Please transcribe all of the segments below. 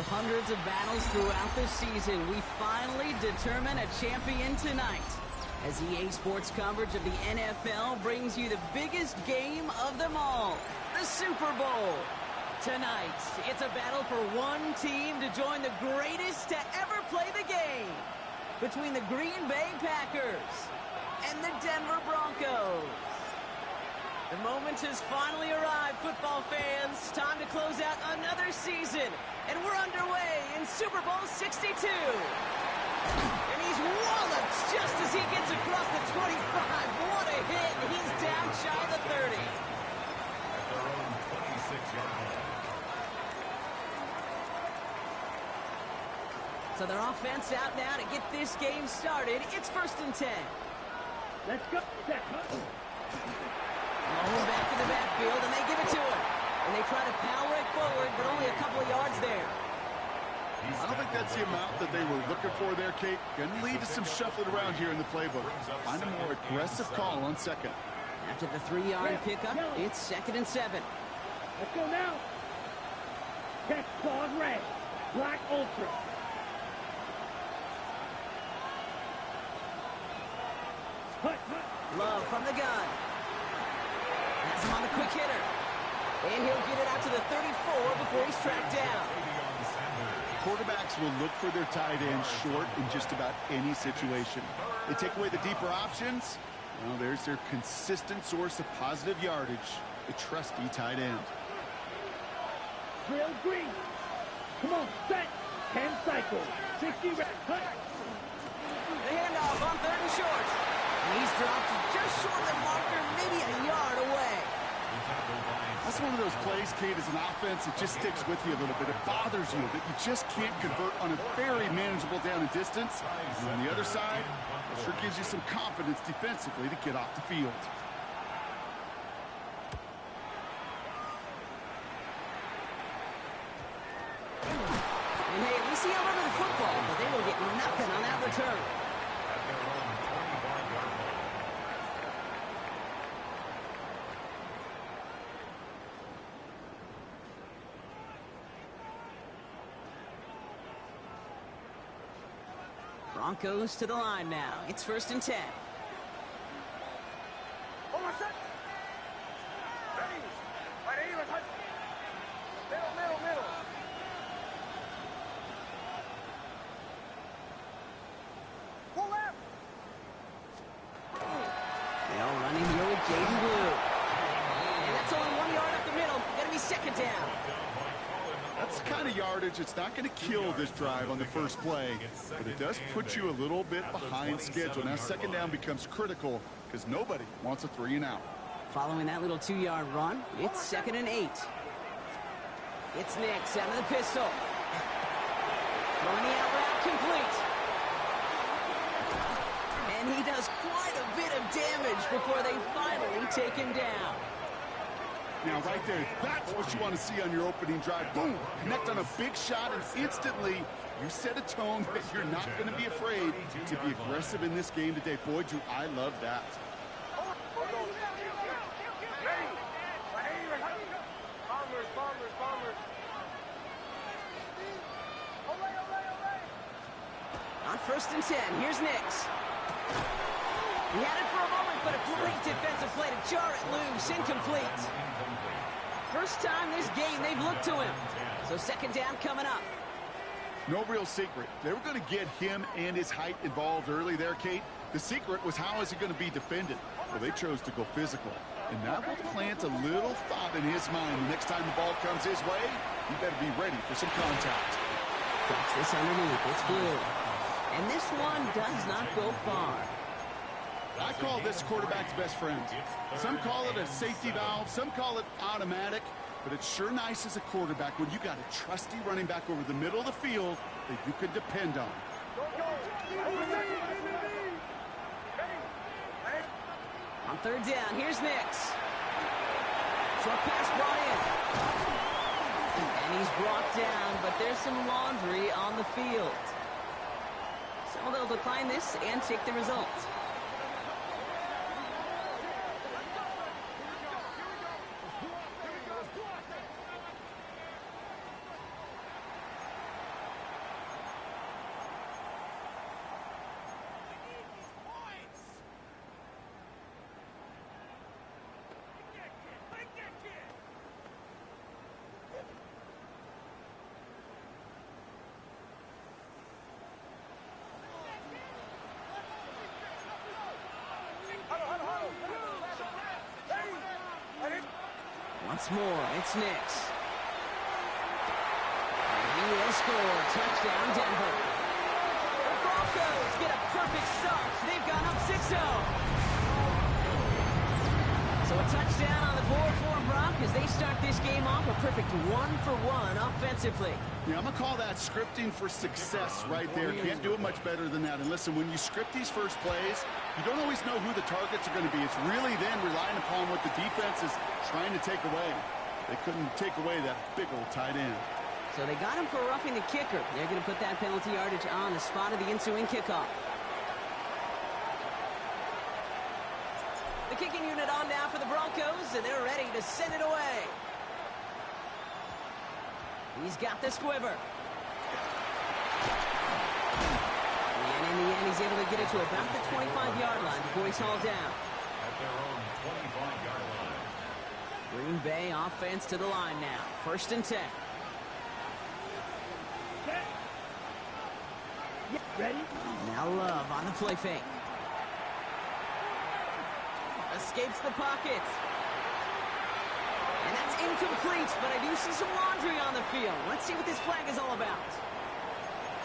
After hundreds of battles throughout the season, we finally determine a champion tonight. As EA Sports coverage of the NFL brings you the biggest game of them all, the Super Bowl. Tonight, it's a battle for one team to join the greatest to ever play the game. Between the Green Bay Packers and the Denver Broncos. The moment has finally arrived, football fans. Time to close out another season. And we're underway in Super Bowl 62. And he's walloped just as he gets across the 25. What a hit. And he's down shy of the 30. At their own 26-yard line. So their offense out now to get this game started. It's 1st and 10. Let's go. Long back in the backfield, and they give it to him. And they try to power it forward, but only a couple of yards there. I don't think that's the amount that they were looking for there, Kate. Going to lead to some shuffling around here in the playbook. Find a more aggressive call on second. After the 3-yard pickup, it's 2nd and 7. Let's go now. Check clause red. Black ultra. Love from the gun. Has him on the quick hitter. And he'll get it out to the 34 before he's tracked down. Quarterbacks will look for their tight end short in just about any situation. They take away the deeper options. Well, there's their consistent source of positive yardage, the trusty tight end. Drill green. Come on, set. 10 cycles. 60 reps. The handoff on 3rd and short. And he's dropped just short of the marker, maybe a yard away. That's one of those plays, Kate, as an offense, it just sticks with you a little bit. It bothers you that you just can't convert on a very manageable down and distance. And on the other side, it sure gives you some confidence defensively to get off the field. And hey, at least he held onto the football, but they will get nothing on that return. Broncos to the line now. It's 1st and 10. They're all running here with Jaden Blue. And that's only 1 yard up the middle. Gonna be 2nd down. That's the kind of yardage it's not going to kill this drive on the first play, but it does put you a little bit behind schedule. Now 2nd down becomes critical because nobody wants a 3 and out. Following that little 2-yard run, it's 2nd and 8. It's Nix out of the pistol. Throwing the out route complete. And he does quite a bit of damage before they finally take him down. Now, right there, that's what you want to see on your opening drive. Boom! Connect on a big shot, and instantly you set a tone that you're not going to be afraid to be aggressive in this game today. Boy, do I love that. On 1st and 10, here's Nix. He had it for a moment, but a great defensive play to jar it loose, incomplete. First time this game they've looked to him. So 2nd down coming up. No real secret. They were going to get him and his height involved early there, Kate. The secret was how is he going to be defended? Well, they chose to go physical. And that will plant a little thought in his mind. The next time the ball comes his way, he better be ready for some contact. Drops this underneath. It's Blue. And this one does not go far. I call this quarterback's best friend. Some call it a safety valve, some call it automatic, but it's sure nice as a quarterback when you got a trusty running back over the middle of the field that you can depend on. On 3rd down, here's Nix. Short pass brought in. And he's brought down, but there's some laundry on the field. So they'll decline this and take the result. Once more, it's Nix. And he will score. Touchdown, Denver. The Broncos get a perfect start. They've gone up 6-0. So a touchdown on the board for them, Brock, as they start this game off a perfect 1-for-1 offensively. Yeah, I'm going to call that scripting for success right there. Can't do it much better than that. And listen, when you script these first plays, you don't always know who the targets are going to be. It's really then relying upon what the defense is trying to take away. They couldn't take away that big old tight end. So they got him for roughing the kicker. They're going to put that penalty yardage on the spot of the ensuing kickoff. The kicking unit on now for the Broncos, and they're ready to send it away. He's got the squiver. And in the end, he's able to get it to about the 25-yard line before he's hauled down. At their own 25-yard line. Green Bay offense to the line now. 1st and 10. Ready? Now Love on the play fake. Escapes the pocket. And that's incomplete, but I do see some laundry on the field. Let's see what this flag is all about.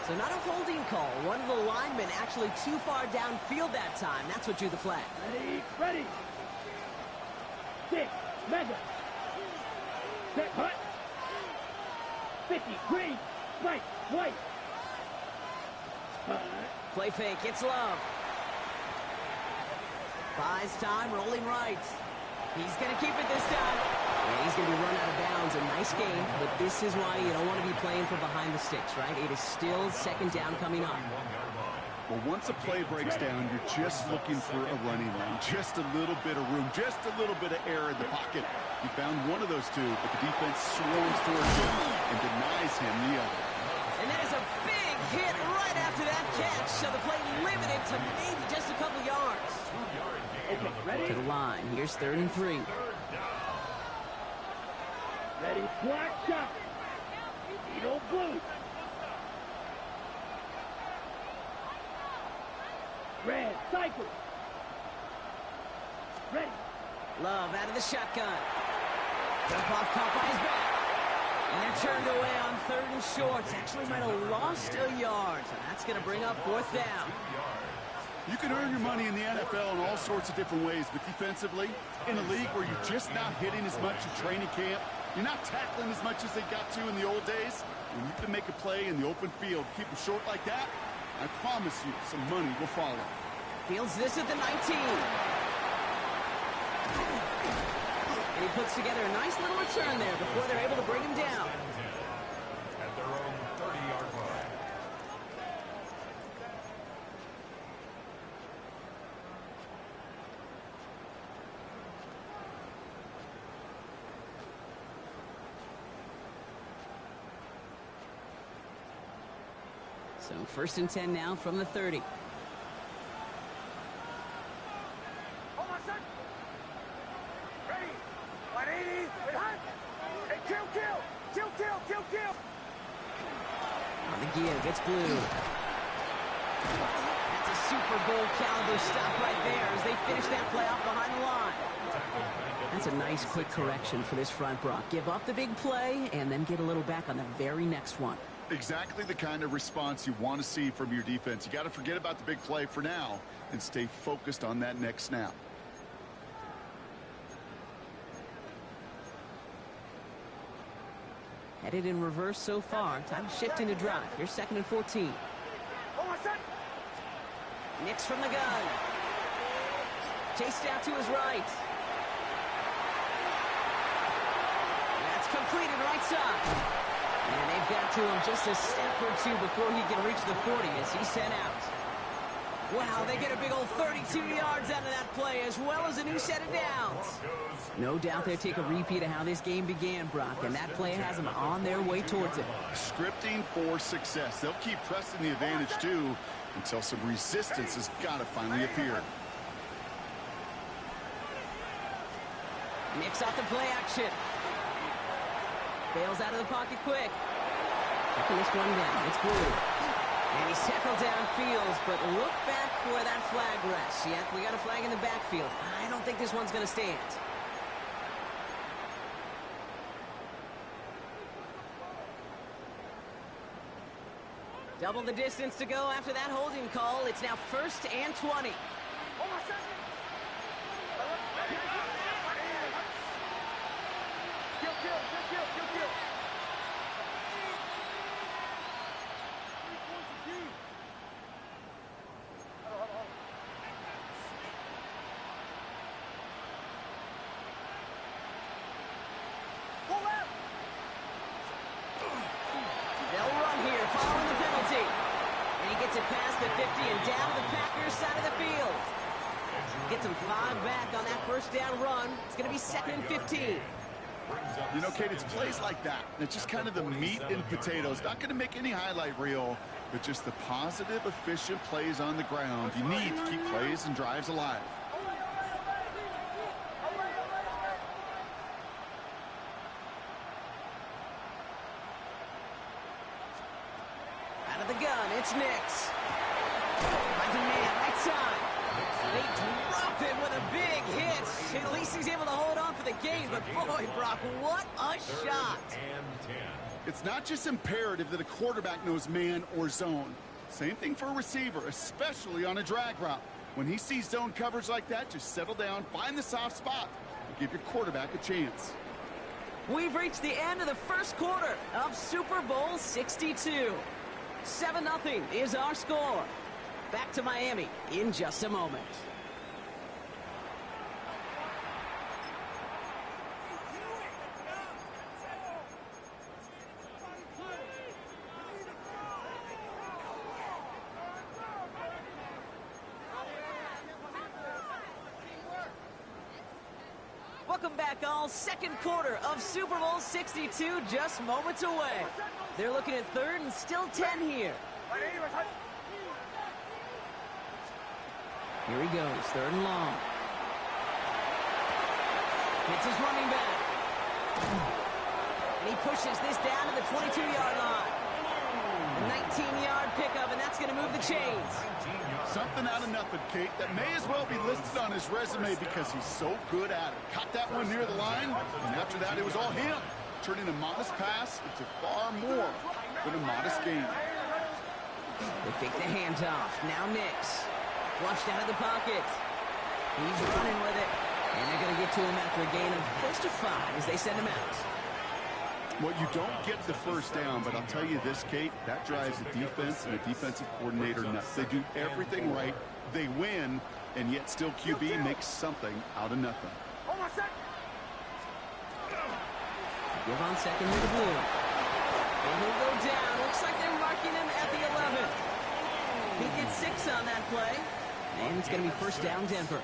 So not a holding call. One of the linemen actually too far downfield that time. That's what drew the flag. Ready. 6, mega. Set, hut. 50, green, right, white. Play fake, it's Love. Buys time, rolling right. He's going to keep it this time. And he's going to be run out of bounds. A nice game, but this is why you don't want to be playing for behind the sticks, right? It is still 2nd down coming up. Well, once a play breaks down, you're just looking for a running lane. Just a little bit of room, just a little bit of air in the pocket. He found one of those two, but the defense swarms towards him and denies him the other. And that is a big hit right after that catch. So the play limited to maybe just a couple yards. Okay, ready? To the line. Here's 3rd and 3. Ready, black shot. Eagle blue. Red, cycle. Ready. Love out of the shotgun. Jump off, caught by his back. And they're turned away on 3rd and short. Actually might have lost a yard. So that's going to bring up 4th down. You can earn your money in the NFL in all sorts of different ways, but defensively, in a league where you're just not hitting as much in training camp, you're not tackling as much as they got to in the old days, when you can make a play in the open field, keep them short like that, I promise you some money will follow. Fields this at the 19. And he puts together a nice little return there before they're able to bring him down. At their own 30-yard line. So 1st and 10 now from the 30. Hold on, son. Ready. 180. Hey, kill. On the give, it's Blue. That's a Super Bowl caliber stop right there as they finish that play off behind the line. That's a nice quick correction for this front, Brock. Give up the big play and then get a little back on the very next one. Exactly the kind of response you want to see from your defense. You got to forget about the big play for now and stay focused on that next snap. Headed in reverse so far. Time to shift into drive. Here's 2nd and 14. Nix from the gun. Chased out to his right. That's completed right side. And they've got to him just a step or two before he can reach the 40 as he's sent out. Wow, they get a big old 32 yards out of that play as well as a new set of downs. No doubt they'll take a repeat of how this game began, Brock, and that play has them on their way towards it. Scripting for success. They'll keep pressing the advantage, too, until some resistance has got to finally appear. Nix off the play action. Bails out of the pocket quick. Taking this one down. It's Blue. And he's tackled downfield, but look back where that flag rests. Yep, we got a flag in the backfield. I don't think this one's going to stand. Double the distance to go after that holding call. It's now 1st and 20. They'll run here following the penalty. And he gets it past the 50 and down to the Packers side of the field. Gets him 5 back on that 1st down run. It's going to be 2nd and 15. You know, Kate, it's plays like that. It's just kind of the meat and potatoes. Not going to make any highlight reel, but just the positive, efficient plays on the ground. You need to keep plays and drives alive. Out of the gun, it's Nix. Finds a man, right side. They drop him with a big hit. At least he's able to hold on for the game, but boy, Brock, what a shot. It's not just imperative that a quarterback knows man or zone. Same thing for a receiver, especially on a drag route. When he sees zone coverage like that, just settle down, find the soft spot, and give your quarterback a chance. We've reached the end of the 1st quarter of Super Bowl 62. 7-0 is our score. Back to Miami in just a moment. Welcome back, all. 2nd quarter of Super Bowl 62, just moments away. They're looking at 3rd and still 10 here. Here he goes, 3rd and long. Hits his running back. And he pushes this down to the 22-yard line. A 19-yard pickup, and that's going to move the chains. Something out of nothing, Kate, that may as well be listed on his resume because he's so good at it. Caught that one near the line, and after that, it was all him. Turning a modest pass into far more than a modest game. They fake the handoff. Now Nix. Flushed out of the pocket. He's running with it. And they're going to get to him after a gain of close to 5 as they send him out. Well, you don't get the 1st down, but I'll tell you this, Kate, that drives the defense and a defensive coordinator nuts. They do everything right. They win, and yet still QB makes something out of nothing. Give on 2nd to the blue. And he'll go down. Looks like they're marking him at the 11. He gets 6 on that play. And it's going to be 1st down Denver.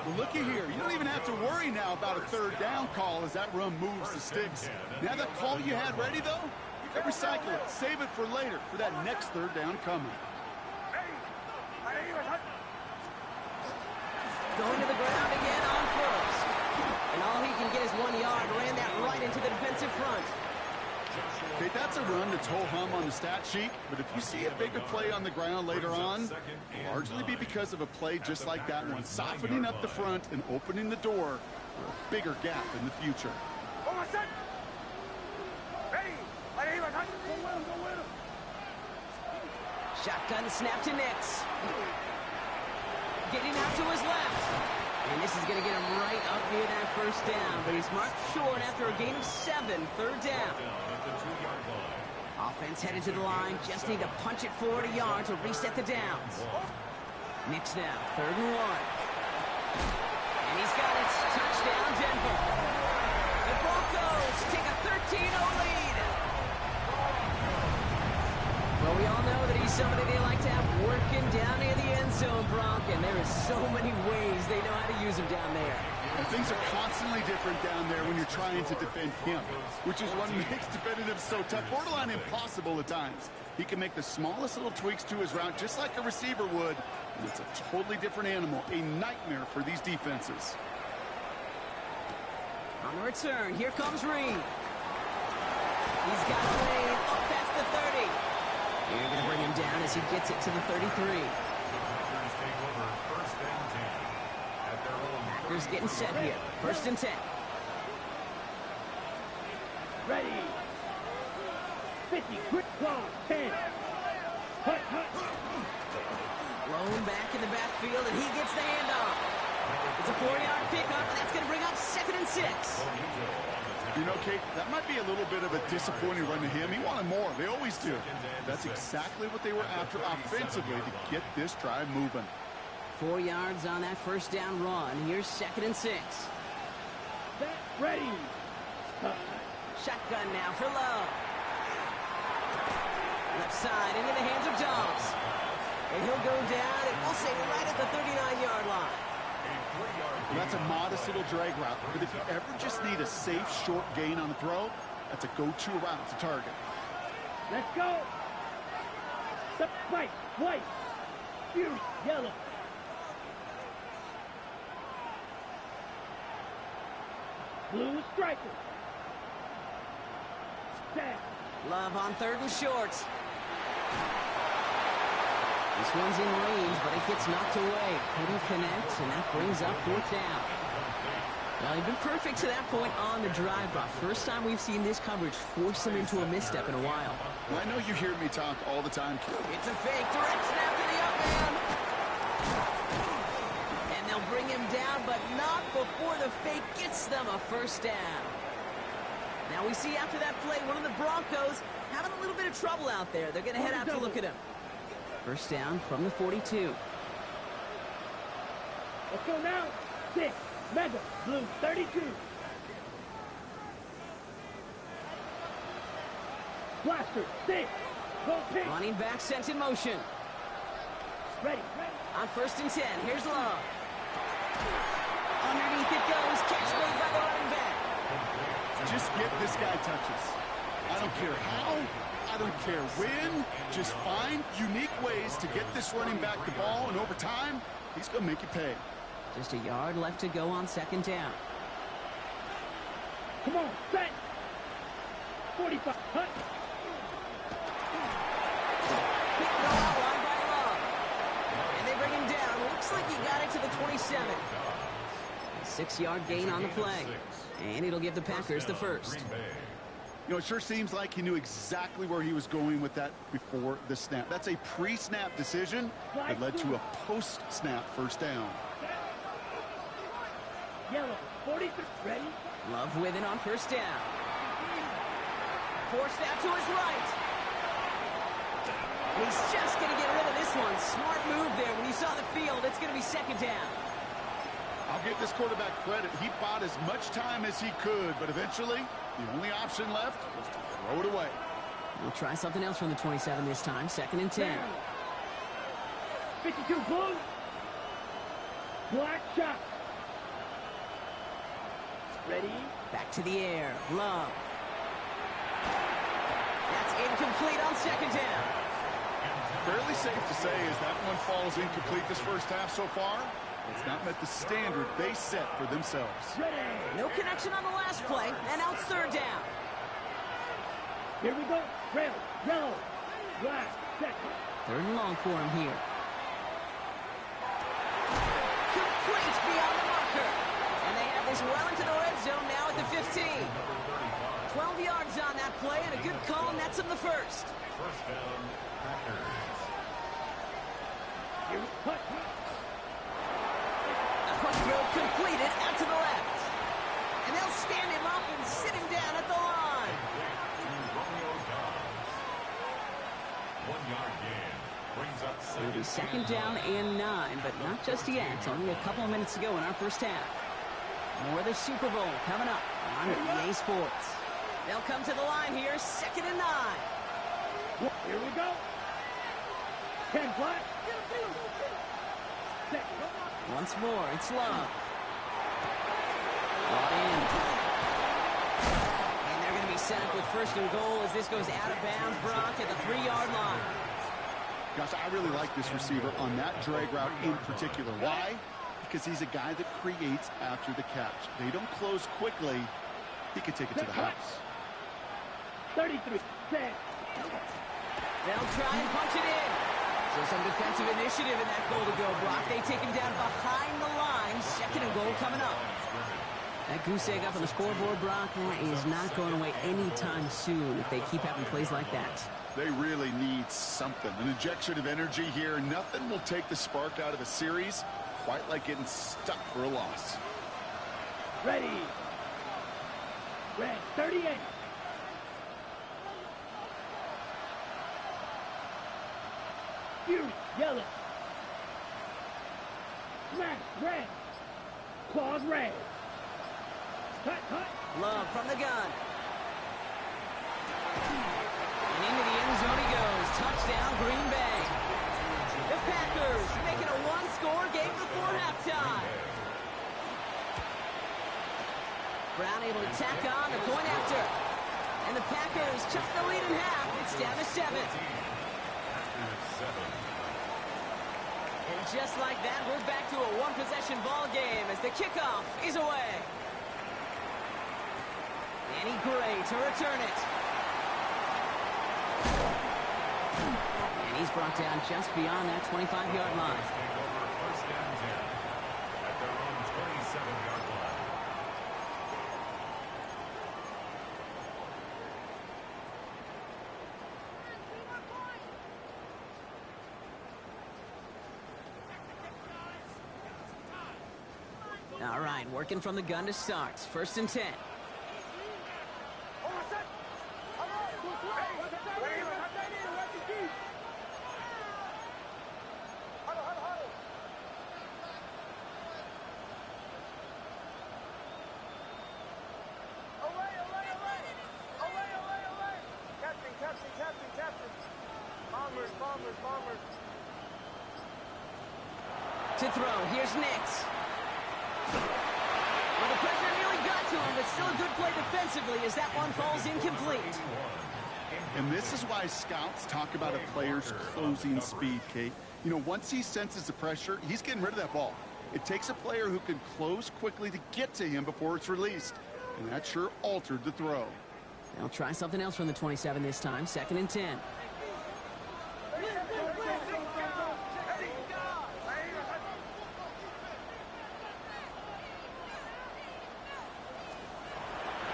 Well, looky here. You don't even have to worry now about a 3rd down call as that run moves the sticks. Now that call you had ready, though, you can recycle it. Save it for later for that next 3rd down coming. Going to the ground again on 1st. And all he can get is 1 yard. Ran that right into the defensive front. Okay, that's a run that's ho-hum on the stat sheet, but if you see a bigger play on the ground later on, it'll largely be because of a play just like that one, softening up the front and opening the door for a bigger gap in the future. Shotgun snap to Nix. Getting out to his left. And this is going to get him right up near that 1st down, but he's marked short after a gain of 7, 3rd down. Offense headed to the line, just need to punch it forward a yard to reset the downs. Nix now, 3rd and 1. And he's got it, touchdown Denver. The Broncos take a 13-0 lead. Well, we all know that he's somebody they like to have working down near the end zone, Brock, and there is so many ways they know how to use him down there. And things are constantly different down there when you're trying to defend him, which is what makes defending him so tough, borderline impossible at times. He can make the smallest little tweaks to his route just like a receiver would, and it's a totally different animal, a nightmare for these defenses. On the return, here comes Reed. He's got a lane up past the 30. You're going to bring him down as he gets it to the 33. Packers getting set here. 1st and 10. Ready. 50, quick close, 10. Blown back in the backfield, and he gets the handoff. It's a 4-yard pickup, and that's going to bring up 2nd and 6. You know, Kate, that might be a little bit of a disappointing run to him. He wanted more. They always do. That's exactly what they were after offensively to get this drive moving. 4 yards on that first down run. Here's 2nd and 6. Ready. Shotgun now for Love. Left side into the hands of Dobbs. And he'll go down, and we'll say right at the 39-yard line. Well, that's a modest little drag route, but if you ever just need a safe, short gain on a throw, that's a go-to route to target. Let's go. The fight. White. Fierce. Yellow. Blue striker. Set. Love on 3rd and short. This one's in range, but it gets knocked away. Couldn't connect, and that brings up 4th down. Well, he's been perfect to that point on the drive, but first time we've seen this coverage force him into a misstep in a while. Well, I know you hear me talk all the time. It's a fake. Direct snap to the up man. And they'll bring him down, but not before the fake gets them a 1st down. Now we see after that play, one of the Broncos having a little bit of trouble out there. They're going to head out to look at him. 1st down from the 42. Let's go now. 6. Mega. Blue. 32. Blaster. 6. Go pick. Running back sent in motion. Ready. On 1st and 10, here's Love. Underneath it goes. Catch made by the running back. Just get this guy touches. I don't care how. I don't care when. Just find unique ways to get this running back the ball, and over time, he's going to make you pay. Just a yard left to go on 2nd down. Come on. Set. 45. Hut. Picked off line by Love. And they bring him down. Looks like he got it to the 27. A 6-yard gain on the play. And it'll give the Packers the 1st. You know, it sure seems like he knew exactly where he was going with that before the snap. That's a pre-snap decision that led to a post-snap 1st down. Yellow. 43. Ready. Love with it on 1st down. Forced out to his right. He's just going to get rid of this one. Smart move there. When you saw the field, it's going to be 2nd down. I'll give this quarterback credit. He bought as much time as he could, but eventually, the only option left was to throw it away. We'll try something else from the 27 this time. 2nd and 10. 52 blue. Black shot. Ready. Back to the air. Love. That's incomplete on 2nd down. Fairly safe to say as that one falls incomplete this 1st half so far. It's not met the standard they set for themselves. Ready. No connection on the last play, and now it's 3rd down. Here we go. Red, yellow, black, set. 3rd and long for him here. Complete beyond the marker. And they have this well into the red zone now at the 15. 12 yards on that play, and a good call nets him the 1st. 1st down, Packers. Here we cut. Quick throw completed out to the left. And they'll stand him up and sit him down at the line. It'll be 2nd down and 9, but not just yet. Only a couple of minutes to go in our 1st half. More of the Super Bowl coming up on EA Sports. They'll come to the line here, 2nd and 9. Here we go. 10 black. Once more, it's Love. Brought in. And they're going to be set up with 1st and goal as this goes out of bounds. Brock at the 3-yard line. Gosh, I really like this receiver on that drag route in particular. Why? Because he's a guy that creates after the catch. They don't close quickly. He could take it to the house. 33. Set. They'll try and punch it in. So some defensive initiative in that goal to go block. They take him down behind the line. 2nd and goal coming up. That goose egg up on the scoreboard, Brock, is not going away anytime soon if they keep having plays like that. They really need something. An injection of energy here. Nothing will take the spark out of a series quite like getting stuck for a loss. Ready. Red, 38. Fury, yellow. Smash, red. Claws, red. Cut, cut. Love from the gun. And into the end zone he goes. Touchdown, Green Bay. The Packers making a one-score game before halftime. Brown able to tack on the point after. And the Packers cut the lead in half. It's down to 7. And just like that, we're back to a one-possession ball game as the kickoff is away. Danny Gray to return it. And he's brought down just beyond that 25-yard line. First and 10 at their own 27-yard line. All right, working from the gun to start. First and 10. To throw, here's Nix. Well, the pressure nearly got to him, but still a good play defensively as that one falls incomplete. And this is why scouts talk about a player's closing speed, Kate. You know, once he senses the pressure, he's getting rid of that ball. It takes a player who can close quickly to get to him before it's released. And that sure altered the throw. They'll try something else from the 27 this time. Second and 10.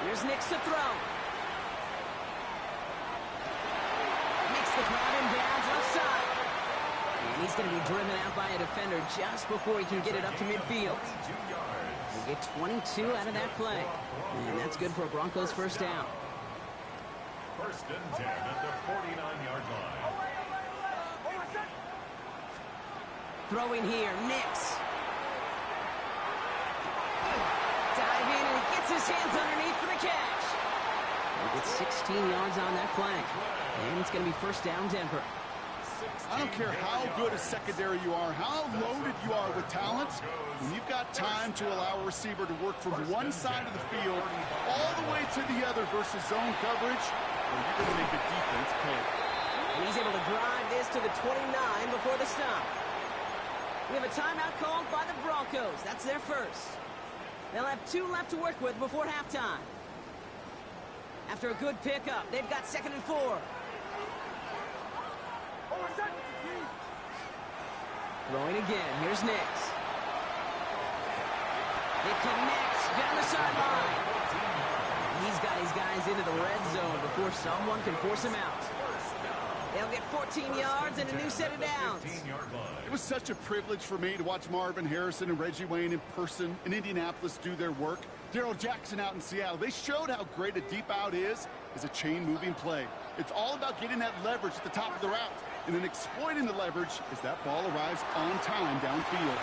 Here's Nix to throw. Makes the grab in bounds left side. And he's going to be driven out by a defender just before he can get it up to midfield. We'll get 22 out of that play. And that's good for a Broncos first down. First and 10 at the 49-yard line. Throwing here, Nix. Dive in and he gets his hands underneath for the catch. He gets 16 yards on that play. And it's going to be first down Denver. I don't care how good a secondary you are, how loaded you are with talent, when you've got time to allow a receiver to work from one side of the field all the way to the other versus zone coverage, well, you're going to make the defense pay. And he's able to drive this to the 29 before the stop. We have a timeout called by the Broncos. That's their first. They'll have 2 left to work with before halftime. After a good pickup, they've got second and 4. Throwing again. Here's Nix. It connects down the sideline. He's got his guys into the red zone before someone can force him out. They'll get 14 yards and a new set of downs. It was such a privilege for me to watch Marvin Harrison and Reggie Wayne in person in Indianapolis do their work. Darrell Jackson out in Seattle. They showed how great a deep out is as a chain-moving play. It's all about getting that leverage at the top of the route and then exploiting the leverage as that ball arrives on time downfield.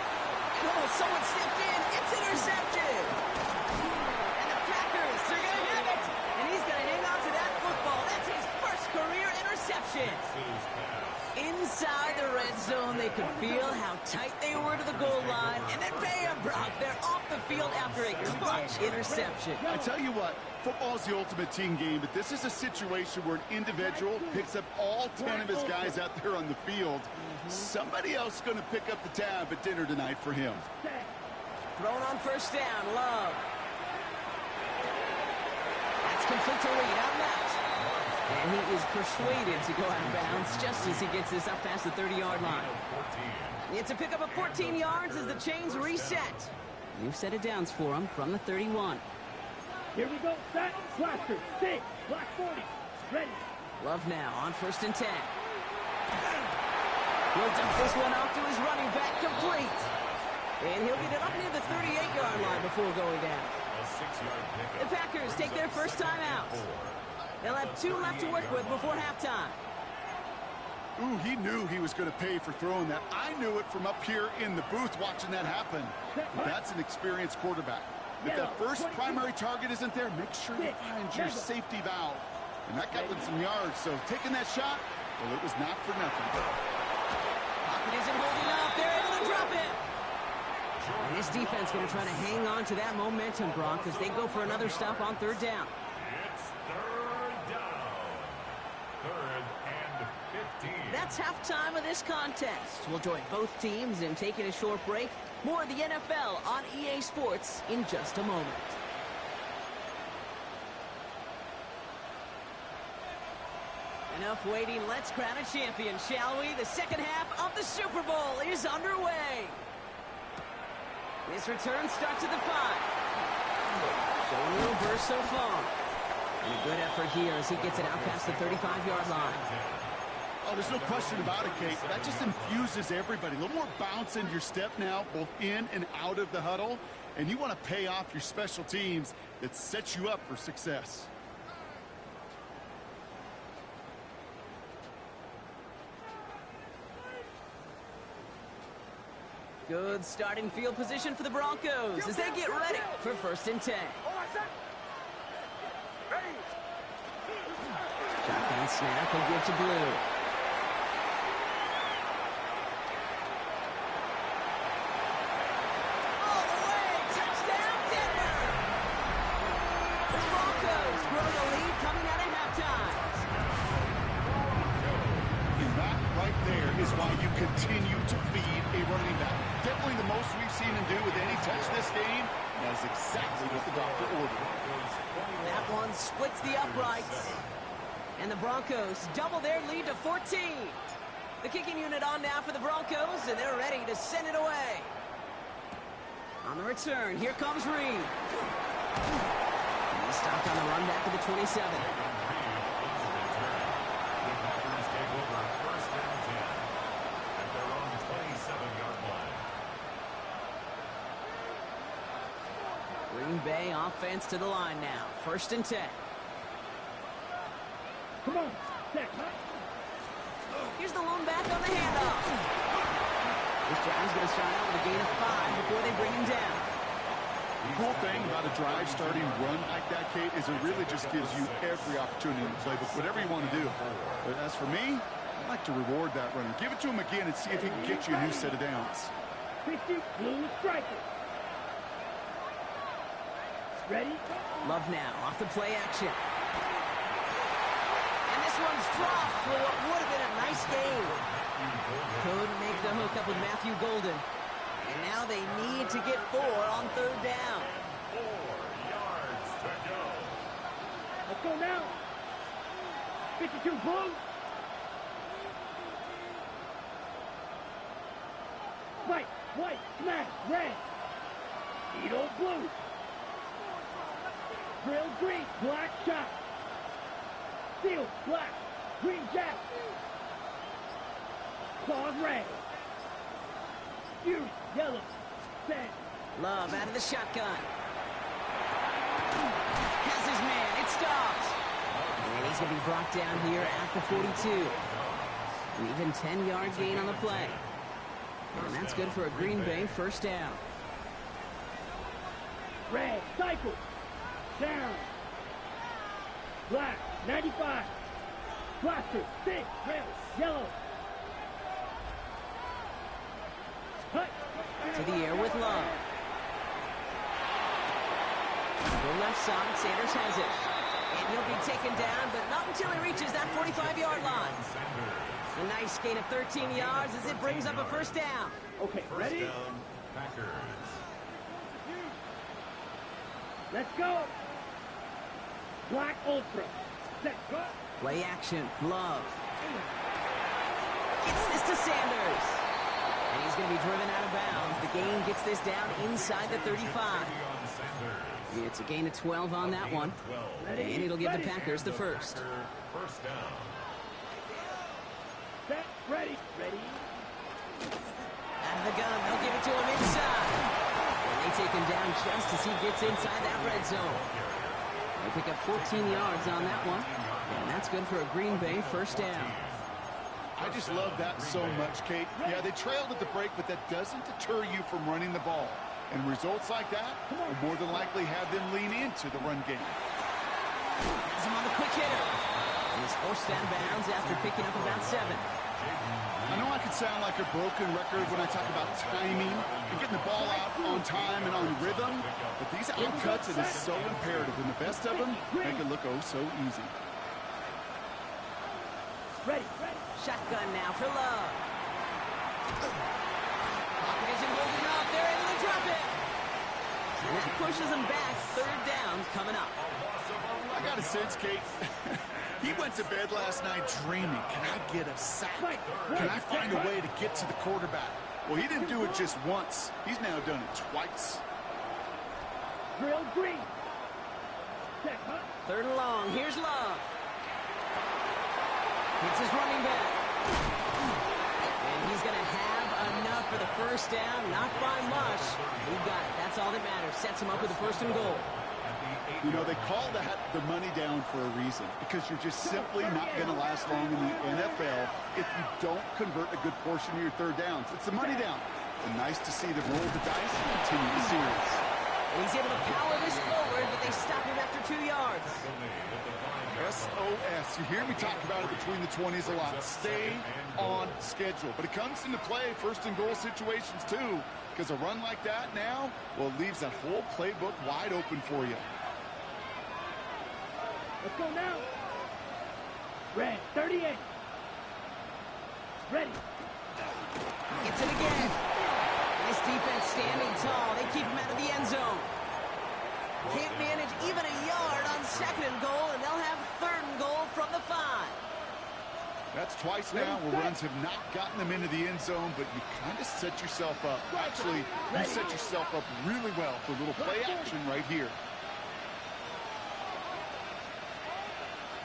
Oh, someone stepped in. It's intercepted. And the Packers are going to have it. And he's going to hang on to that football. That's his first career interception. Inside the red zone, they could feel how tight they were to the goal line. And then bam, Brock, they're off the field after a clutch interception. I tell you what, football is the ultimate team game, but this is a situation where an individual picks up all 10 of his guys out there on the field. Somebody else is going to pick up the tab at dinner tonight for him. Thrown on first down, Love. That's complete to Reed out left. And he is persuaded to go out of bounds just as he gets this up past the 30-yard line. It's a pickup of 14 yards as the chains reset. New set of downs for him from the 31. Here we go, set, blaster, 6, black 40, ready, Love now on 1st and 10. He'll dump this one off to his running back, complete. And he'll get it up near the 38-yard line before going down. The Packers take their first time out. They'll have 2 left to work with before halftime. Ooh, he knew he was going to pay for throwing that. I knew it from up here in the booth watching that happen. But that's an experienced quarterback. If that first primary target isn't there, make sure you find your safety valve. And that got them some yards, so taking that shot, well, it was not for nothing. Pocket isn't holding up. They're able to drop it. And this defense going to try to hang on to that momentum, Bronc, as they go for another stop on 3rd down. It's 3rd down. 3rd and 15. That's halftime of this contest. We'll join both teams in taking a short break. More of the NFL on EA Sports in just a moment. Enough waiting. Let's crown a champion, shall we? The second half of the Super Bowl is underway. This return starts at the 5. Showing a little burst so far. And a good effort here as he gets it out past the 35-yard line. Oh, there's no question about it, Kate. That just infuses everybody. A little more bounce in your step now, both in and out of the huddle. And you want to pay off your special teams that sets you up for success. Good starting field position for the Broncos as they get ready for 1st and 10. Shotgun snap will give to Blue. All the way, touchdown Denver! The Broncos grow the lead coming out of halftime. And that right there is why you continue to feed a running back. Definitely the most we've seen him do with any touch this game. That is exactly what the doctor ordered. That one splits the uprights. And the Broncos double their lead to 14. The kicking unit on now for the Broncos, and they're ready to send it away. On the return, here comes Reed. He's stopped on the run back to the 27. Green Bay offense to the line now. 1st and 10. Come on, set. Here's the lone back on the handoff. This drive's going to start out with a gain of 5 before they bring him down. The cool thing about a drive starting run like that, Kate, is it really just gives you every opportunity to play with whatever you want to do. But as for me, I like to reward that runner. Give it to him again and see if he can get you a new set of downs. 50 blue strikers. Ready? Love now off the play action. And this one's dropped for what would have been a nice game. Couldn't make the hookup with Matthew Golden. And now they need to get 4 on 3rd down. 4 yards to go. Let's go now. 52 blue. White, smash, red. Edo blue. Drill green, black shot. Steel, black, green jack. Claws red. Fury, yellow, sand. Love out of the shotgun. Has his man, it stops. And he's going to be brought down here at the 42. An even 10-yard gain on the play. And that's good for a Green Bay 1st down. Red, cycle. Down. Black, 95. Blaster, 6, red, yellow. Hut. To the air with Love. The left side, Sanders has it. And he'll be taken down, but not until he reaches that 45-yard line. A nice gain of 13 yards as it brings up a 1st down. Okay, ready? First down, Packers. Let's go. Black Ultra. Set, go. Play action, Love. Gets this to Sanders. And he's going to be driven out of bounds. The gain gets this down inside the 35. It's a gain of 12 on that one. And it'll give the Packers the first. First down. Set, ready, ready. Out of the gun, they'll give it to him inside. And they take him down just as he gets inside that red zone. They pick up 14 yards on that one. And that's good for a Green Bay first down. I just love that so much, Kate. Yeah, they trailed at the break, but that doesn't deter you from running the ball. And results like that will more than likely have them lean into the run game. Has him on the quick hitter. And he's forced out of bounds after picking up about 7. I know I could sound like a broken record when I talk about timing and getting the ball out on time and on rhythm, but these outcuts, it is so imperative, and the best of them make it look oh so easy. Ready, ready. Shotgun now for Love. Pocket isn't holding up. They're able to drop it. And that pushes them back. Third down coming up. I got a sense, Kate. He went to bed last night dreaming, can I get a sack? Can I find a way to get to the quarterback? Well, he didn't do it just once. He's now done it twice. Drill green. Check, huh? Third and long. Here's Love. It's his running back. And he's going to have enough for the first down. Not by much. He got it. That's all that matters. Sets him up with a first and goal. You know, they call that the money down for a reason, because you're just simply not going to last long in the NFL if you don't convert a good portion of your third downs. It's the money down. And nice to see them roll the dice and continue the series. And he's able to power this forward, but they stop him after 2 yards. SOS. You hear me talk about it between the 20s a lot. Stay on schedule. But it comes into play first and goal situations too, because a run like that now, well, it leaves that whole playbook wide open for you. Let's go now. Red, 38. Ready. Gets it again. This defense standing tall. They keep him out of the end zone. Can't manage even a yard on second and goal, and they'll have third and goal from the 5. That's twice now where runs have not gotten them into the end zone, but you kind of set yourself up. Actually, you set yourself up really well for a little play action right here.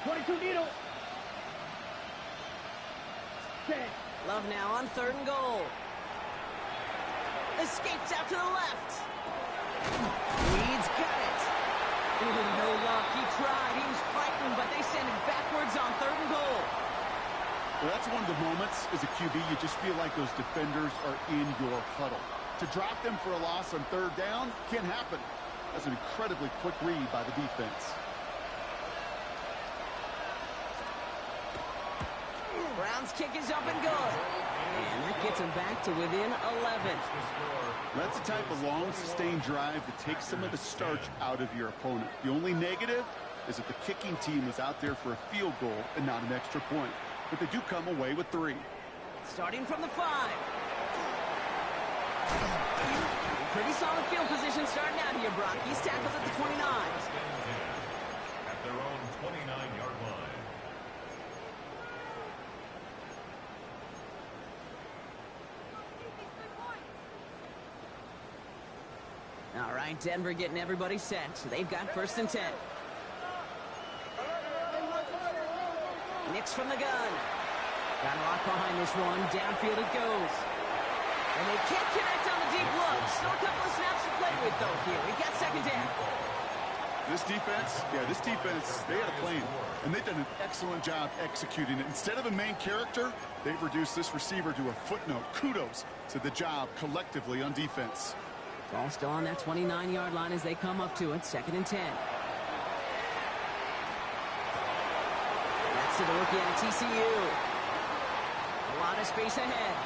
22 needle. Set. Love now on third and goal. Escapes out to the left. Reed's got it. Ooh, no luck. He tried. He was frightened, but they send him backwards on third and goal. Well, that's one of the moments as a QB you just feel like those defenders are in your huddle. To drop them for a loss on third down can happen. That's an incredibly quick read by the defense. Brown's kick is up and good. And that gets him back to within 11. That's the type of long, sustained drive that takes some of the starch out of your opponent. The only negative is that the kicking team was out there for a field goal and not an extra point. But they do come away with 3. Starting from the 5. Pretty solid field position starting out here, Brock. He's tackled at the 29. At their own 29-yard line. All right, Denver getting everybody set. So they've got first and 10. Nix from the gun. Got a lock behind this one. Downfield it goes. And they can't connect on the deep look. Still a couple of snaps to play with, though, here. We got second down. This defense, they had a plan. And they've done an excellent job executing it. Instead of a main character, they've reduced this receiver to a footnote. Kudos to the job collectively on defense. Ball still on that 29-yard line as they come up to it. Second and 10. That's to the rookie out of TCU. A lot of space ahead.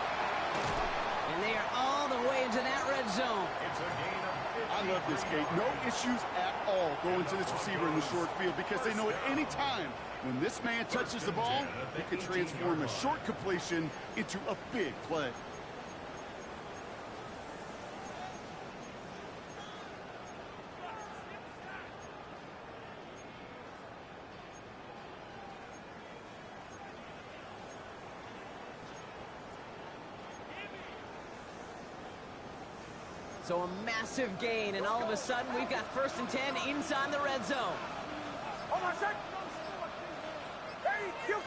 And they are all the way into that red zone. I love this, Kate. No issues at all going to this receiver in the short field, because they know at any time when this man touches the ball, he can transform a short completion into a big play. So a massive gain, and all of a sudden we've got 1st and 10 inside the red zone. Hold on a sec. Hey, kill.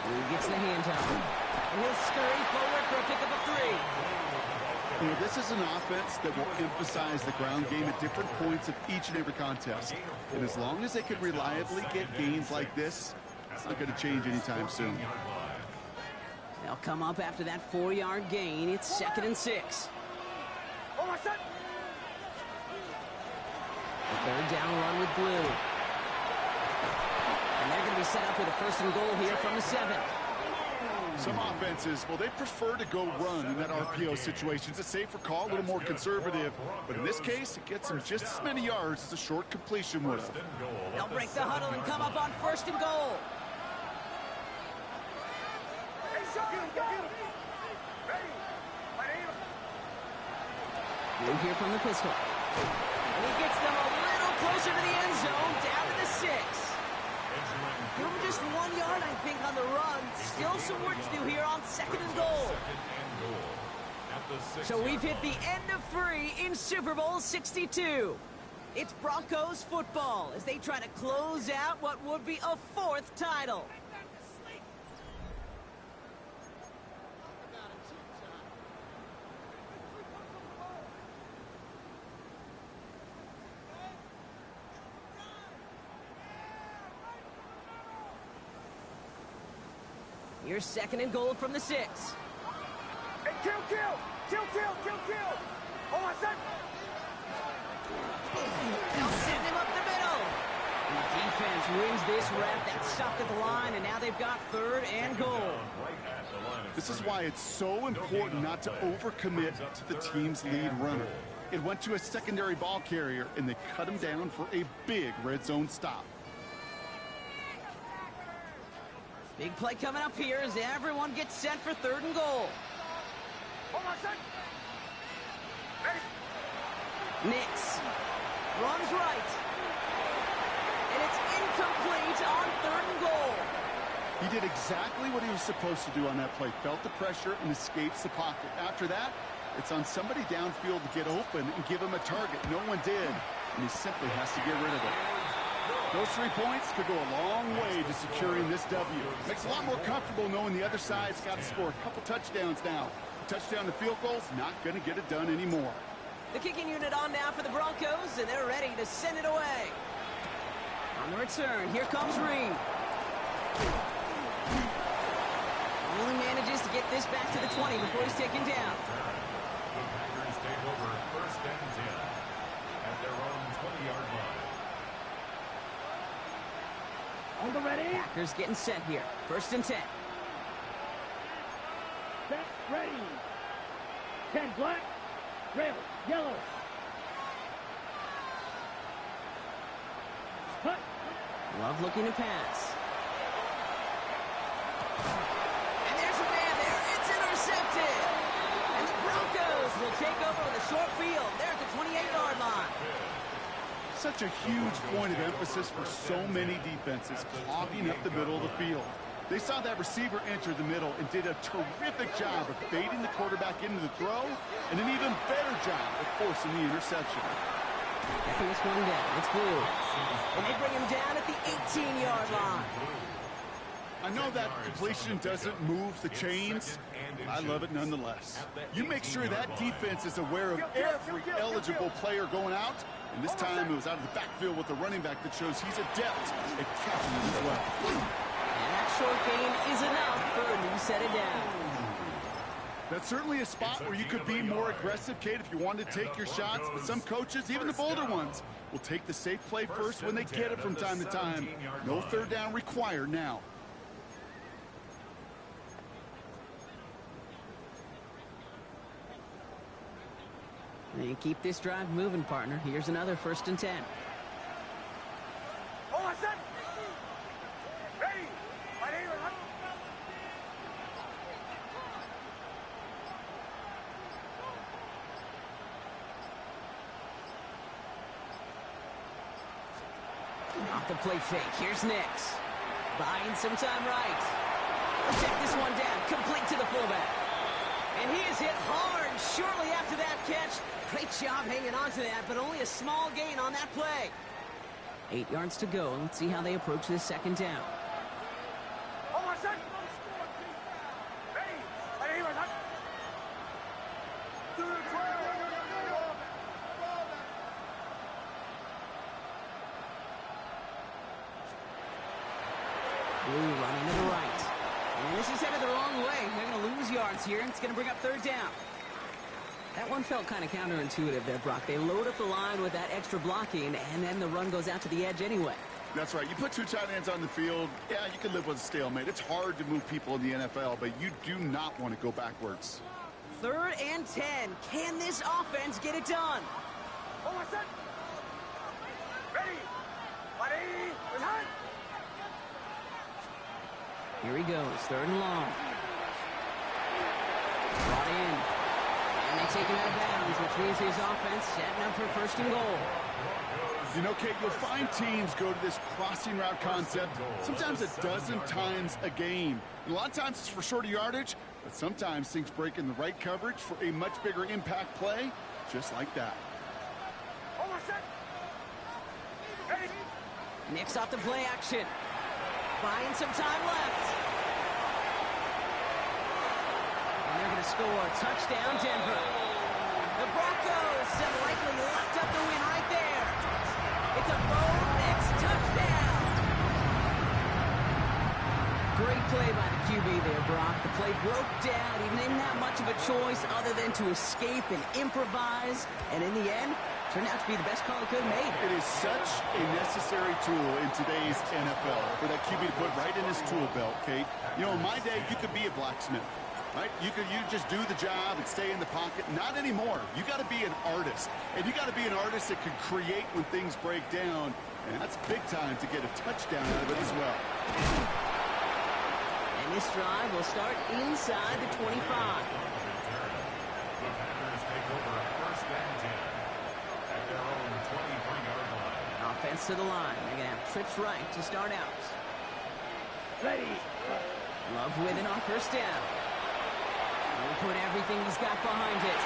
He gets the handoff. And he'll scurry forward for a pickup of 3. You know, this is an offense that will emphasize the ground game at different points of each and every contest. And as long as they can reliably get gains like this, it's not going to change anytime soon. They'll come up after that 4-yard gain. It's 2nd and 6. Hold on a sec. The 3rd down run with blue. And they're going to be set up with a 1st and goal here from the 7. Some offenses, well, they prefer to go run in that RPO situation. It's a safer call, a little more conservative. But in this case, it gets them just as many yards as a short completion would have. They'll break the huddle and come up on 1st and goal. Blue here from the pistol. And he gets them a little closer to the end zone, down to the 6. Give him just 1 yard, I think, on the run. Still some work to do here on 2nd and goal. So we've hit the end of 3 in Super Bowl 62. It's Broncos football as they try to close out what would be a 4th title. Here's 2nd and goal from the 6. Hey, kill. Hold on a sec. They'll send him up the middle. The defense wins this rep. That's stuck at the line, and now they've got 3rd and goal. This is why it's so important not to overcommit to the team's lead runner. It went to a secondary ball carrier, and they cut him down for a big red zone stop. Big play coming up here as everyone gets set for 3rd and goal. Hold on a sec. Hey. Nix runs right. And it's incomplete on 3rd and goal. He did exactly what he was supposed to do on that play. Felt the pressure and escapes the pocket. After that, it's on somebody downfield to get open and give him a target. No one did, and he simply has to get rid of it. Those 3 points could go a long way to securing this W. Makes it a lot more comfortable knowing the other side's got to score a couple touchdowns now. A touchdown to field goal's not going to get it done anymore. The kicking unit on now for the Broncos, and they're ready to send it away. On the return, here comes Reed. Only manages to get this back to the 20 before he's taken down. The Packers take over 1st and 10 at their own 20-yard line. On the ready. Packers getting set here. 1st and 10. Set, ready. 10 black, red, yellow. Cut. Love looking to pass. And there's a man there. It's intercepted. And the Broncos will take over with a short field. They're at the 28-yard line. Such a huge point of emphasis for so many defenses, clogging up the middle of the field. They saw that receiver enter the middle and did a terrific job of baiting the quarterback into the throw, and an even better job of forcing the interception. After this one down, it's Blue. And they bring him down at the 18-yard line. I know that completion doesn't move the chains, but I love it nonetheless. You make sure that defense is aware of every eligible player going out, and this time it was out of the backfield with the running back that shows he's adept at catching it as well. And that short gain is enough for a new set of downs. That's certainly a spot where you could be more aggressive, Kate, if you wanted to take your shots. But some coaches, even the bolder ones, will take the safe play first when they get it from time to time. No 3rd down required now. And keep this drive moving, partner. Here's another 1st and 10. Hold on a sec. Ready. My name is... Off the play fake. Here's Nix. Buying some time right. Check this one down. Complete to the fullback. And he is hit hard shortly after that catch. Great job hanging on to that, but only a small gain on that play. 8 yards to go. Let's see how they approach this second down. Blue running to the right. And this is headed the wrong way. They're going to lose yards here. It's going to bring up third down. That one felt kind of counterintuitive there, Brock. They load up the line with that extra blocking, and then the run goes out to the edge anyway. That's right. You put 2 tight ends on the field, yeah, you can live with a stalemate. It's hard to move people in the NFL, but you do not want to go backwards. 3rd and 10. Can this offense get it done? Here he goes, 3rd and long. Brought in. And they take him out of bounds, which means his offense setting up for 1st and goal. You know, Kate, you'll find teams go to this crossing route concept sometimes a dozen times a game. And a lot of times it's for shorter yardage, but sometimes things break in the right coverage for a much bigger impact play, just like that. Nick's off the play action. Buying some time left. And they're going to score. Touchdown, Denver. The Broncos have likely locked up the win right there. It's a Bo Nix touchdown. Great play by the QB there, Brock. The play broke down. He didn't have much of a choice other than to escape and improvise. And in the end, turned out to be the best call it could have made. It is such a necessary tool in today's NFL for that QB to put right in his tool belt, Kate. You know, in my day, you could be a blacksmith, right? You just do the job and stay in the pocket. Not anymore. You got to be an artist, and you got to be an artist that can create when things break down, and that's big time to get a touchdown out of it as well. And this drive will start inside the 25. The Packers take over 1st and 10. At their own 23-yard line. Offense to the line. They're going to have trips right to start out. Ready. Love with it on 1st down. He'll put everything he's got behind it.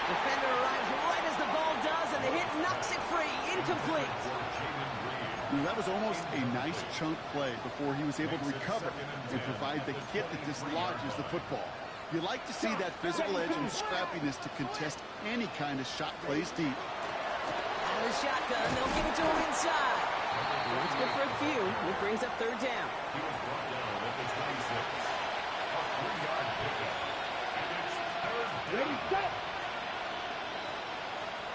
Defender arrives right as the ball does, and the hit knocks it free. Incomplete. That was almost a nice chunk play before he was able to recover and provide the hit that dislodges the football. You like to see that physical edge and scrappiness to contest any kind of shot plays deep. Out of the shotgun, they'll give it to him inside. And that's good for a few. It brings up 3rd down. He was brought down at the 26. A 3-yard pickup. And it's 3rd down. Ready, set.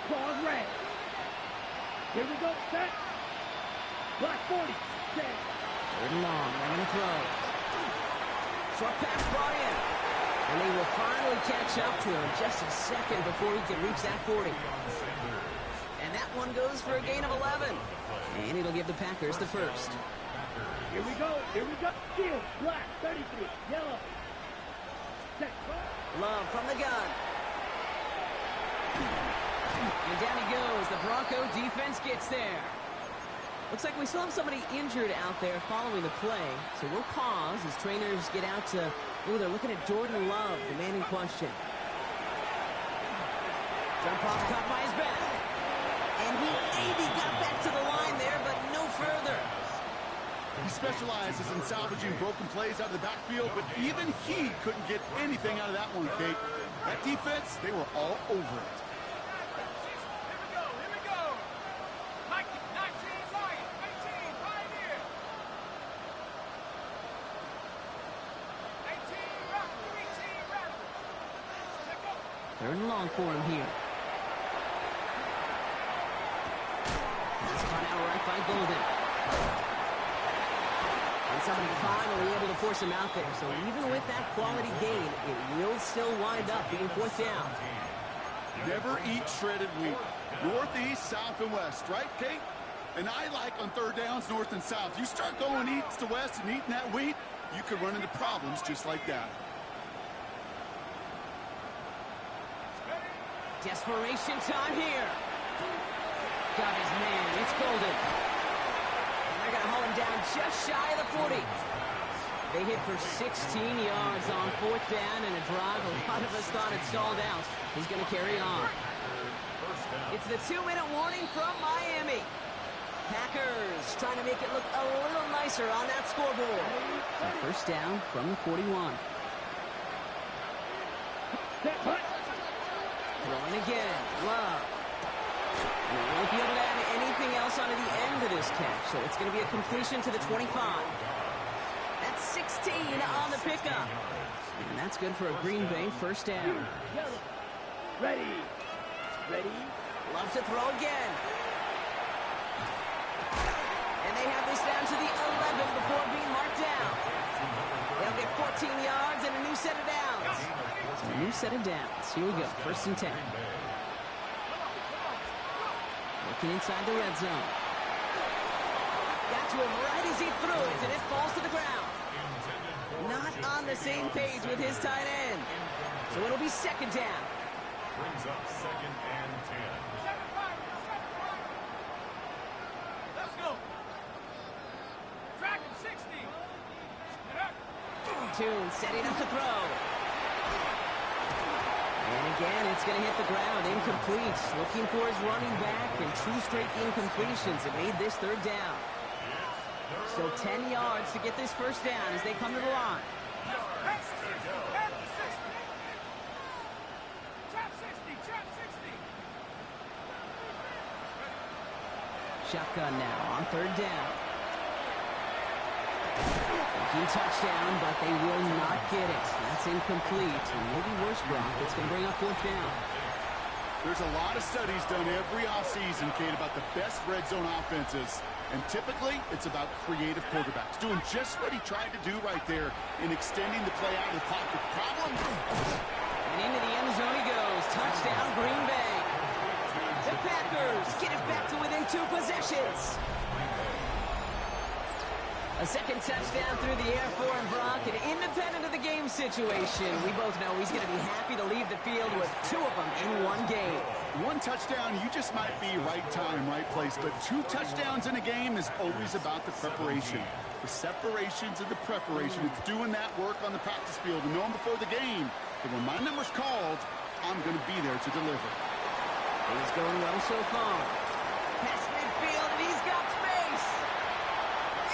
Claws red. Here we go, set. Black 40, set. 3rd and long, they're going to throw. Short pass brought in. And they will finally catch up to him just a second before he can reach that 40. And that one goes for a gain of 11. And it'll give the Packers the 1st. Here we go, here we go. Shield, black, 33, yellow. Set. Love from the gun. And down he goes. The Bronco defense gets there. Looks like we still have somebody injured out there following the play. So we'll pause as trainers get out to, they're looking at Jordan Love, the man in question. Jump off caught by his back. And he maybe got back to the line there, but no further. He specializes in salvaging broken plays out of the backfield, but even he couldn't get anything out of that one, Kate. That defense, they were all over it. Third and long for him here. That's caught out right by Golden. And somebody finally able to force him out there. So even with that quality gain, it will still wind up being 4th down. Never eat shredded wheat. Northeast, south, and west, right, Kate? And I like on 3rd downs, north and south. You start going east to west and eating that wheat, you could run into problems just like that. Desperation time here. Got his man. It's Golden. And they're going to haul him down just shy of the 40. They hit for 16 yards on 4th down and a drive. A lot of us thought it stalled out. He's going to carry on. It's the 2-minute warning from Miami. Packers trying to make it look a little nicer on that scoreboard. So first down from the 41. Throwing again. Love. And they won't be able to add anything else onto the end of this catch. So it's going to be a completion to the 25. That's 16 on the pickup. And that's good for a Green Bay first down. Ready. Ready. Love to throw again. And they have this down to the 11 before being marked down. They'll get 14 yards and a new set of downs. A new set of downs. Here we go. First and 10. Looking inside the red zone. Got to him right as he threw it, and it falls to the ground. Not on the same page with his tight end. So it'll be second down. Brings up 2nd and 10. Let's go. Track him 60. Tune setting up to throw. And again, it's going to hit the ground. Incomplete. Looking for his running back, and 2 straight incompletions. It made this third down. So 10 yards to get this first down as they come to the line. Shotgun now on third down. Thinking touchdown, but they will not get it. That's incomplete. And maybe worse, Brock. It's going to bring up 4th down. There's a lot of studies done every offseason, Kate, about the best red zone offenses. And typically, it's about creative quarterbacks doing just what he tried to do right there in extending the play out of the pocket. Problem? And into the end zone he goes. Touchdown, Green Bay. The Packers get it back to within 2 possessions. A second touchdown through the air for him, Brock, and independent of the game situation, we both know he's going to be happy to leave the field with 2 of them in one game. 1 touchdown, you just might be right time, right place, but 2 touchdowns in a game is always about the preparation. The separations and the preparation. It's doing that work on the practice field and knowing before the game that when my number's called, I'm going to be there to deliver. He's going well so far. Past midfield, and he's got space.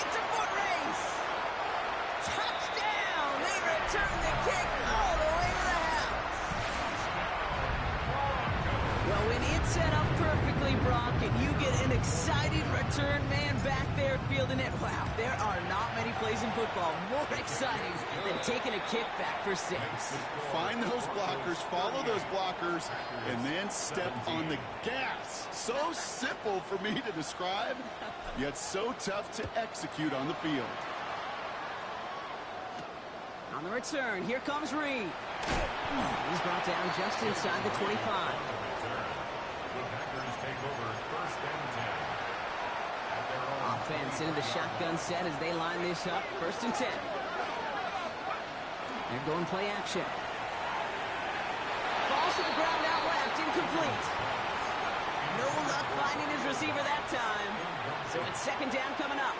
It's a foot race. Touchdown! They return the kick all the way to the house. Well, when it's set up perfectly, Brock, and you get an exciting return man back there fielding it, wow, there are not many plays in football more exciting than taking a kick back for 6. Find those blockers, follow those blockers, and then step on the gas. So simple for me to describe, yet so tough to execute on the field. On the return, here comes Reed. He's brought down just inside the 25. The Packers take over 1st and 10. At their own Offense into the shotgun set as they line this up. 1st and 10. They're going play action. Falls to the ground out left, incomplete. No luck finding his receiver that time. So it's 2nd down coming up.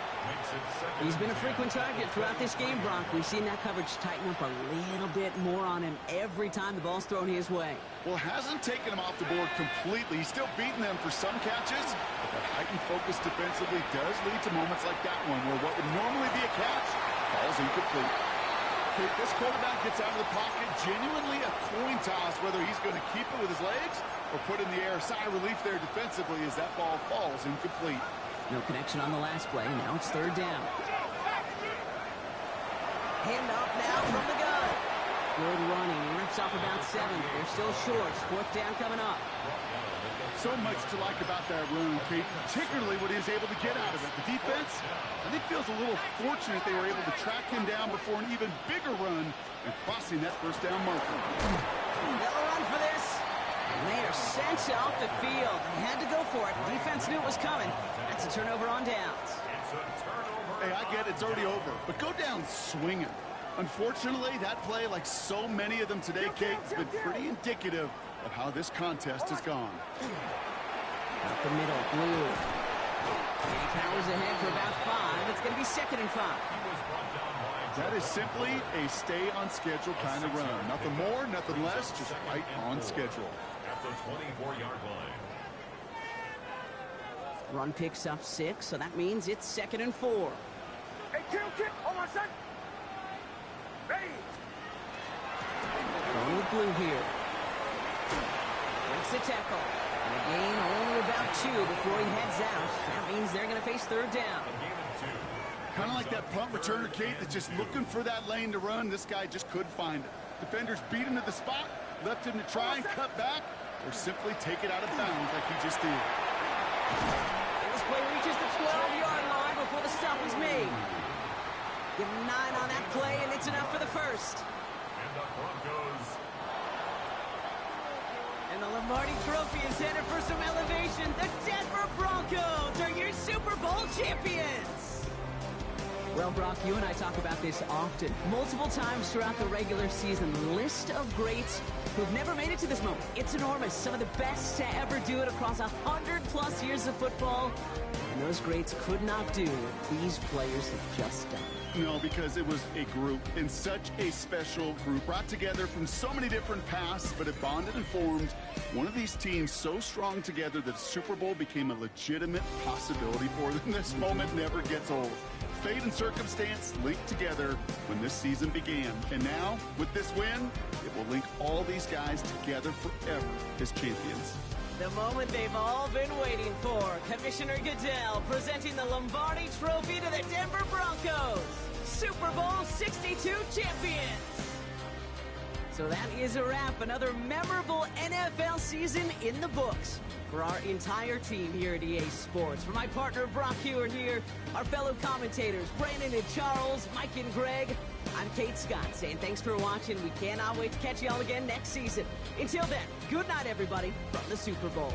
He's been a frequent target throughout this game, Brock. We've seen that coverage tighten up a little bit more on him every time the ball's thrown his way. Well, hasn't taken him off the board completely. He's still beating them for some catches, but that heightened focus defensively does lead to moments like that one where what would normally be a catch falls incomplete. This quarterback gets out of the pocket, genuinely a coin toss whether he's going to keep it with his legs or put in the air. Sigh of relief there defensively as that ball falls incomplete. No connection on the last play. Now it's 3rd down. Handoff now from the gun. Good running. He rips off about 7. They're still short. 4th down coming up. So much to like about that run, Kate, particularly what he was able to get out of it. The defense, I think, feels a little fortunate they were able to track him down before an even bigger run and crossing that 1st down marker. They'll run for this. And they are sent off the field. They had to go for it. Defense knew it was coming. That's a turnover on downs. It's a turnover. Hey, I get it. It's already over. But go down swinging. Unfortunately, that play, like so many of them today, Kate, has been pretty indicative of how this contest has gone. Up the middle, Blue. And he powers ahead for about 5. It's going to be 2nd and 5. He was brought down by That is simply a stay-on-schedule kind of run. Nothing more, nothing less, just right on schedule. At the 24-yard line. Run picks up 6, so that means it's 2nd and 4. Hey, kill kick. Hold on, son. Hey. Going with blue here. Breaks the tackle. And a gain only about 2 before he heads out. That means they're going to face 3rd down. Kind of like that punt returner, Kate, that's just looking for that lane to run. This guy just couldn't find it. Defenders beat him to the spot, left him to try and cut back, or simply take it out of bounds like he just did. And this play reaches the 12-yard line before the stop is made. Give him 9 on that play, and it's enough for the first. And the Broncos. And the Lombardi Trophy is headed for some elevation. The Denver Broncos are your Super Bowl champions. Well, Brock, you and I talk about this often, multiple times throughout the regular season. The list of greats who've never made it to this moment. It's enormous. Some of the best to ever do it across 100+ years of football. And those greats could not do what these players have just done. No, because it was a group, and such a special group, brought together from so many different paths, but it bonded and formed one of these teams so strong together that Super Bowl became a legitimate possibility for them. This moment never gets old. Fate and circumstance linked together when this season began. And now, with this win, it will link all these guys together forever as champions. The moment they've all been waiting for. Commissioner Goodell presenting the Lombardi Trophy to the Denver Broncos. Super Bowl 62 champions. So that is a wrap. Another memorable NFL season in the books for our entire team here at EA Sports. For my partner, Brock Hewer here, our fellow commentators, Brandon and Charles, Mike and Greg, I'm Kate Scott saying thanks for watching. We cannot wait to catch you all again next season. Until then, good night, everybody, from the Super Bowl.